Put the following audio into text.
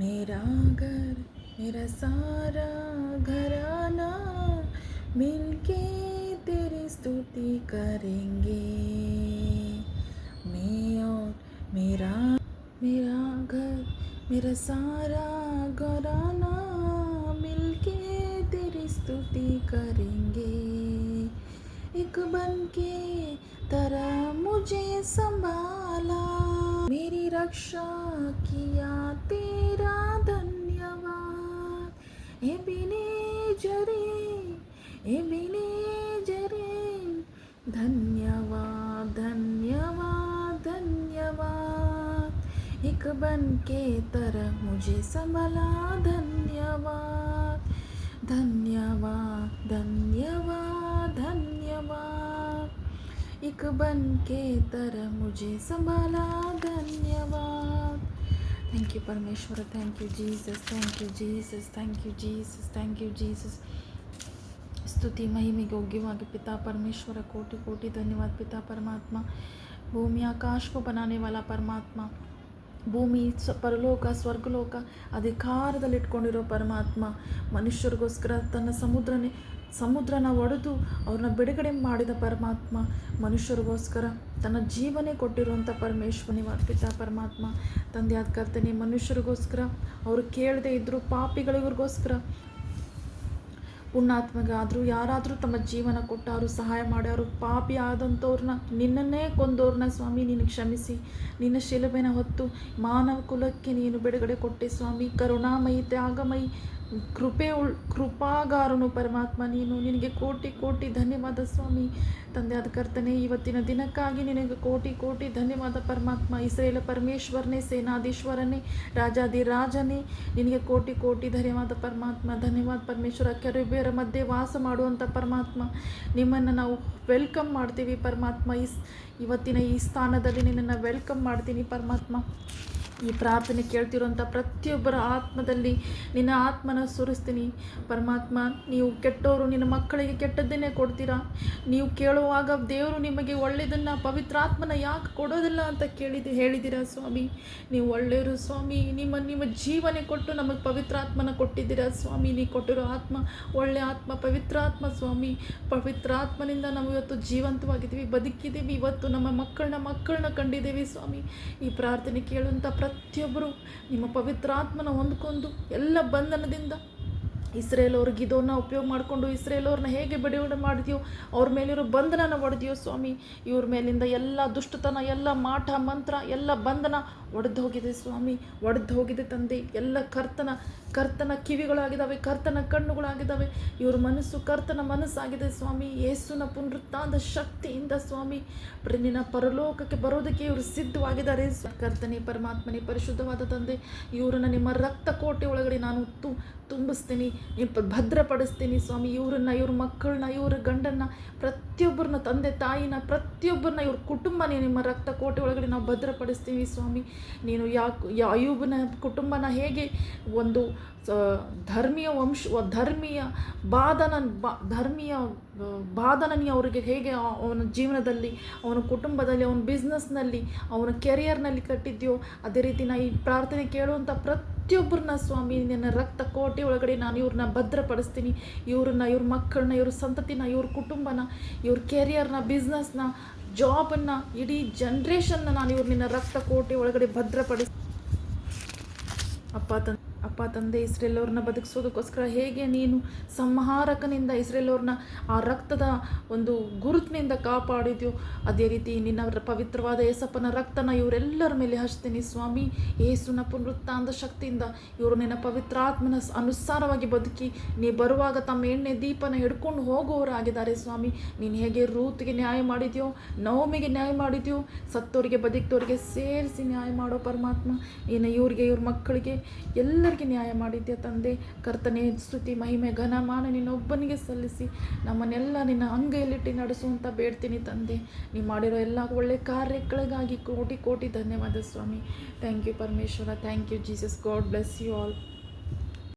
मेरा घर मेरा सारा घराना मिलके तेरी स्तुति करेंगे। मैं और मेरा मेरा घर मेरा सारा घराना मिलके तेरी स्तुति करेंगे। एक बन के तरह मुझे संभाला, मेरी रक्षा किया तेरा धन्यवाद। एबिने जरे धन्यवाद धन्यवाद धन्यवाद। एक बन के तरह मुझे संभाला, धन्यवाद धन्यवाद धन्यवाद धन्यवाद। एक बन के तरह मुझे संभाला, धन्यवाद। थैंक यू परमेश्वर, thank you Jesus, thank you Jesus, thank you Jesus, thank you Jesus. ಸ್ತುತಿ ಮಹಿಮೆಗೆ योग्यವಾಗಿ पिता परमेश्वर, कोटि कोटि धन्यवाद पिता परमात्मा। भूमि आकाश को बनाने वाला परमात्मा, ಭೂಮಿ ಪರಲೋಕ ಸ್ವರ್ಗಲೋಕ ಅಧಿಕಾರದಲ್ಲಿಟ್ಕೊಂಡಿರೋ ಪರಮಾತ್ಮ, ಮನುಷ್ಯರಿಗೋಸ್ಕರ ತನ್ನ ಸಮುದ್ರನ ಒಡೆದು ಅವ್ರನ್ನ ಬಿಡುಗಡೆ ಮಾಡಿದ ಪರಮಾತ್ಮ, ಮನುಷ್ಯರಿಗೋಸ್ಕರ ತನ್ನ ಜೀವನೇ ಕೊಟ್ಟಿರುವಂಥ ಪರಮೇಶ್ವರನಿವಾದ ಪಿತಾ ಪರಮಾತ್ಮ, ತಂದೆಯಾದ ಕರ್ತನೆ, ಮನುಷ್ಯರಿಗೋಸ್ಕರ ಅವರು ಕೇಳದೆ ಇದ್ದರೂ ಪಾಪಿಗಳಿಗೋಸ್ಕರ ಪುಣ್ಯಾತ್ಮಗಾದರೂ ಯಾರಾದರೂ ತಮ್ಮ ಜೀವನ ಕೊಟ್ಟವರು ಸಹಾಯ ಮಾಡ್ಯಾರು, ಪಾಪಿ ಆದಂಥವ್ರನ್ನ ನಿನ್ನನ್ನೇ ಕೊಂದವ್ರನ್ನ ಸ್ವಾಮಿ ನೀನು ಕ್ಷಮಿಸಿ ನಿನ್ನ ಶಿಲುಬೆನ ಹೊತ್ತು ಮಾನವ ಕುಲಕ್ಕೆ ನೀನು ಬಿಡುಗಡೆ ಕೊಟ್ಟೆ ಸ್ವಾಮಿ. ಕರುಣಾಮಯಿ, ತ್ಯಾಗಮಯಿ, ಕೃಪಾಗಾರನು ಪರಮಾತ್ಮ ನೀನು. ನಿನಗೆ ಕೋಟಿ ಕೋಟಿ ಧನ್ಯವಾದ ಸ್ವಾಮಿ. ತಂದೆಯಾದ ಕರ್ತನೆ, ಇವತ್ತಿನ ದಿನಕ್ಕಾಗಿ ನಿನಗೆ ಕೋಟಿ ಕೋಟಿ ಧನ್ಯವಾದ ಪರಮಾತ್ಮ. ಇಸ್ರೇಲ ಪರಮೇಶ್ವರನೇ, ಸೇನಾಧೀಶ್ವರನೇ, ರಾಜಾದಿರಾಜನೇ, ನಿನಗೆ ಕೋಟಿ ಕೋಟಿ ಧನ್ಯವಾದ ಪರಮಾತ್ಮ. ಧನ್ಯವಾದ ಪರಮೇಶ್ವರ. ಕೆರೂಬಿಯರ ಮಧ್ಯೆ ವಾಸ ಮಾಡುವಂಥ ಪರಮಾತ್ಮ, ನಿಮ್ಮನ್ನು ನಾವು ವೆಲ್ಕಮ್ ಮಾಡ್ತೀವಿ ಪರಮಾತ್ಮ. ಇವತ್ತಿನ ಈ ಸ್ಥಾನದಲ್ಲಿ ನಿನ್ನನ್ನು ವೆಲ್ಕಮ್ ಮಾಡ್ತೀನಿ ಪರಮಾತ್ಮ. ಈ ಪ್ರಾರ್ಥನೆ ಕೇಳ್ತಿರೋಂಥ ಪ್ರತಿಯೊಬ್ಬರ ಆತ್ಮದಲ್ಲಿ ನಿನ್ನ ಆತ್ಮನ ಸುರಿಸ್ತೀನಿ ಪರಮಾತ್ಮ. ನೀವು ಕೆಟ್ಟವರು ನಿನ್ನ ಮಕ್ಕಳಿಗೆ ಕೆಟ್ಟದ್ದನ್ನೇ ಕೊಡ್ತೀರಾ. ನೀವು ಕೇಳುವಾಗ ದೇವರು ನಿಮಗೆ ಒಳ್ಳೆಯದನ್ನು, ಪವಿತ್ರಾತ್ಮನ ಯಾಕೆ ಕೊಡೋದಿಲ್ಲ ಅಂತ ಹೇಳಿದ್ದೀರಾ ಸ್ವಾಮಿ. ನೀವು ಒಳ್ಳೆಯವರು ಸ್ವಾಮಿ. ನಿಮ್ಮ ಜೀವನೇ ಕೊಟ್ಟು ನಮಗೆ ಪವಿತ್ರಾತ್ಮನ ಕೊಟ್ಟಿದ್ದೀರಾ ಸ್ವಾಮಿ. ನೀವು ಕೊಟ್ಟಿರೋ ಆತ್ಮ ಒಳ್ಳೆಯ ಆತ್ಮ, ಪವಿತ್ರಾತ್ಮ ಸ್ವಾಮಿ. ಪವಿತ್ರಾತ್ಮನಿಂದ ನಾವು ಇವತ್ತು ಜೀವಂತವಾಗಿದ್ದೀವಿ, ಬದುಕಿದ್ದೀವಿ. ಇವತ್ತು ನಮ್ಮ ಮಕ್ಕಳನ್ನ ಕಂಡಿದ್ದೀವಿ ಸ್ವಾಮಿ. ಈ ಪ್ರಾರ್ಥನೆ ಕೇಳುವಂಥ ಪ್ರತಿಯೊಬ್ಬರು ನಿಮ್ಮ ಪವಿತ್ರಾತ್ಮನ ಹೊಂದ್ಕೊಂಡು ಎಲ್ಲ ಬಂಧನದಿಂದ ಇಸ್ರೇಲ್ ಅವ್ರಿಗೆ ಇದನ್ನ ಉಪಯೋಗ ಮಾಡಿಕೊಂಡು ಇಸ್ರೇಲ್ ಅವ್ರನ್ನ ಹೇಗೆ ಬಿಡುಗಡೆ ಮಾಡಿದೆಯೋ ಅವ್ರ ಮೇಲಿರೋ ಬಂಧನನ ಒಡೆದಿಯೋ ಸ್ವಾಮಿ. ಇವ್ರ ಮೇಲಿಂದ ಎಲ್ಲ ದುಷ್ಟತನ, ಎಲ್ಲ ಮಾಟ ಮಂತ್ರ, ಎಲ್ಲ ಬಂಧನ ಒಡೆದು ಹೋಗಿದೆ ಸ್ವಾಮಿ, ಒಡೆದು ಹೋಗಿದೆ ತಂದೆ. ಎಲ್ಲ ಕರ್ತನ ಕಿವಿಗಳಾಗಿದ್ದಾವೆ, ಕರ್ತನ ಕಣ್ಣುಗಳಾಗಿದ್ದಾವೆ. ಇವ್ರ ಮನಸ್ಸು ಕರ್ತನ ಮನಸ್ಸಾಗಿದೆ ಸ್ವಾಮಿ. ಯೇಸುನ ಪುನರುತ್ಥಾನದ ಶಕ್ತಿಯಿಂದ ಸ್ವಾಮಿ ನಿನ್ನ ಪರಲೋಕಕ್ಕೆ ಬರೋದಕ್ಕೆ ಇವರು ಸಿದ್ಧವಾಗಿದ್ದಾರೆ. ಕರ್ತನೆ, ಪರಮಾತ್ಮನೇ, ಪರಿಶುದ್ಧವಾದ ತಂದೆ, ಇವರನ್ನು ನಿಮ್ಮ ರಕ್ತ ಕೋಟೆ ಒಳಗಡೆ ನಾನು ತುಂಬಿಸ್ತೀನಿ, ಭದ್ರಪಡಿಸ್ತೀನಿ ಸ್ವಾಮಿ. ಇವ್ರನ್ನ, ಇವ್ರ ಮಕ್ಕಳನ್ನ, ಇವ್ರ ಗಂಡನ್ನ, ಪ್ರತಿಯೊಬ್ಬರನ್ನ, ತಂದೆ ತಾಯಿನ, ಪ್ರತಿಯೊಬ್ಬರನ್ನ, ಇವ್ರ ಕುಟುಂಬನೇ ನಿಮ್ಮ ರಕ್ತ ಕೋಟೆ ಒಳಗಡೆ ನಾವು ಭದ್ರಪಡಿಸ್ತೀವಿ ಸ್ವಾಮಿ. ನೀನು ಅಯೂಬನ ಕುಟುಂಬನ ಹೇಗೆ ಒಂದು ಧರ್ಮೀಯ ಬಾಧನ ಅವರಿಗೆ ಹೇಗೆ ಅವನ ಜೀವನದಲ್ಲಿ, ಅವನ ಕುಟುಂಬದಲ್ಲಿ, ಅವನ ಬಿಸ್ನೆಸ್ನಲ್ಲಿ, ಅವನ ಕೆರಿಯರ್ನಲ್ಲಿ ಕಟ್ಟಿದ್ಯೋ, ಅದೇ ರೀತಿ ನಾ ಈ ಪ್ರಾರ್ಥನೆ ಕೇಳುವಂಥ ಪ್ರತಿಯೊಬ್ಬರನ್ನ ಸ್ವಾಮಿ ನಿನ್ನ ರಕ್ತ ಕೋಟೆ ಒಳಗಡೆ ನಾನು ಇವ್ರನ್ನ ಭದ್ರಪಡಿಸ್ತೀನಿ. ಇವ್ರನ್ನ, ಇವ್ರ ಮಕ್ಕಳನ್ನ, ಇವ್ರ ಸಂತತಿನ, ಇವ್ರ ಕುಟುಂಬನ, ಇವ್ರ ಕೆರಿಯರ್ನ, ಬಿಸ್ನೆಸ್ನ, ಜಾಬನ್ನು, ಇಡೀ ಜನ್ರೇಷನ್ನ ನಾನು ಇವ್ರ ನಿನ್ನ ರಕ್ತ ಕೋಟೆ ಒಳಗಡೆ ಭದ್ರಪಡಿಸ್ತೀನಿ. ಅಪ್ಪ ತಂದೆ, ಇಸ್ರೇಲ್ ಅವ್ರನ್ನ ಬದುಕಿಸೋದಕ್ಕೋಸ್ಕರ ಹೇಗೆ ನೀನು ಸಂಹಾರಕನಿಂದ ಇಸ್ರೇಲ್ ಅವ್ರನ್ನ ಆ ರಕ್ತದ ಒಂದು ಗುರುತಿನಿಂದ ಕಾಪಾಡಿದ್ಯೋ, ಅದೇ ರೀತಿ ನಿನ್ನ ಪವಿತ್ರವಾದ ಏಸಪ್ಪನ ರಕ್ತನ ಇವರೆಲ್ಲರ ಮೇಲೆ ಹಚ್ತೀನಿ ಸ್ವಾಮಿ. ಏಸುನ ಪುನರುತ್ಥಾನದ ಶಕ್ತಿಯಿಂದ ಇವರು ನಿನ್ನ ಪವಿತ್ರಾತ್ಮನ ಅನುಸಾರವಾಗಿ ಬದುಕಿ ನೀ ಬರುವಾಗ ತಮ್ಮ ಎಣ್ಣೆ ದೀಪನ ಹಿಡ್ಕೊಂಡು ಹೋಗುವವರಾಗಿದ್ದಾರೆ ಸ್ವಾಮಿ. ನೀನು ಹೇಗೆ ರೂತ್ಗೆ ನ್ಯಾಯ ಮಾಡಿದ್ಯೋ, ನವಮಿಗೆ ನ್ಯಾಯ ಮಾಡಿದ್ಯೋ, ಸತ್ತೋರಿಗೆ ಬದುಕಿದವರಿಗೆ ಸೇರಿಸಿ ನ್ಯಾಯ ಮಾಡೋ ಪರಮಾತ್ಮ. ನೀನು ಇವ್ರಿಗೆ, ಇವ್ರ ಮಕ್ಕಳಿಗೆ, ಎಲ್ಲರಿಗೆ ನ್ಯಾಯ ಮಾಡಿದ್ಯಾ ತಂದೆ. ಕರ್ತನೆ, ಸ್ತುತಿ ಮಹಿಮೆ ಘನಮಾನ ನಿನ್ನೊಬ್ಬನಿಗೆ ಸಲ್ಲಿಸಿ ನಮ್ಮನ್ನೆಲ್ಲ ನಿನ್ನ ಅಂಗೈಯಲ್ಲಿಟ್ಟು ನಡೆಸುವಂತ ಬೇಡ್ತೀನಿ ತಂದೆ. ನೀವು ಮಾಡಿರೋ ಎಲ್ಲ ಒಳ್ಳೆ ಕಾರ್ಯಗಳಿಗಾಗಿ ಕೋಟಿ ಕೋಟಿ ಧನ್ಯವಾದ ಸ್ವಾಮಿ. Thank you Parameshwara, thank you Jesus. God bless you all.